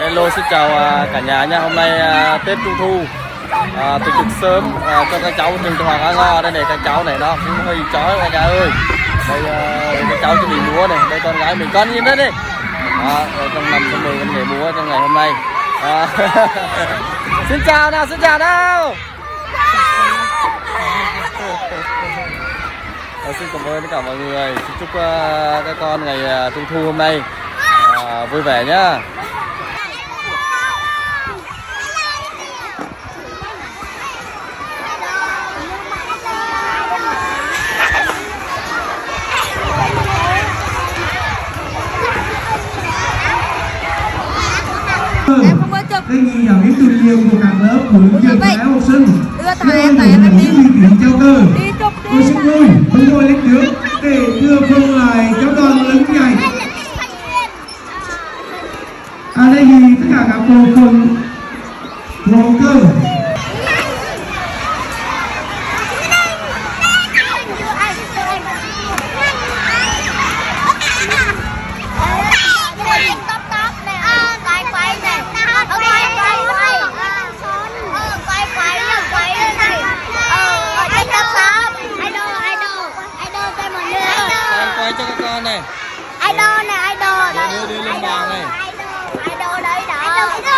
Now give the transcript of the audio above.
Hello, xin chào cả nhà nha. Hôm nay Tết Trung Thu tổ chức sớm cho các cháu trường Hoàng Á Ngo. Đây này, các cháu này nó cũng hơi chói các cháu ơi. Đây các cháu chuẩn bị múa này. Đây con gái mình, con nhìn đấy đi. Trong năm trong 10 con nghề múa trong ngày hôm nay. Xin chào nào, xin chào nào. Xin cảm ơn tất cả mọi người. Xin chúc các con ngày Trung Thu hôm nay vui vẻ nhá. Đây ghi vào cái tư liệu của các lớp của những trường phái học sinh. Đưa thầy em đi trao cờ. Tôi xin vui, tôi ngồi lên trước để đưa phương lại cho toàn lớn dạy. Đây ghi tất cả các bộ phận của cơ. Cho các con này. Idol này, idol. Đưa lên bàn này. Idol đấy đó.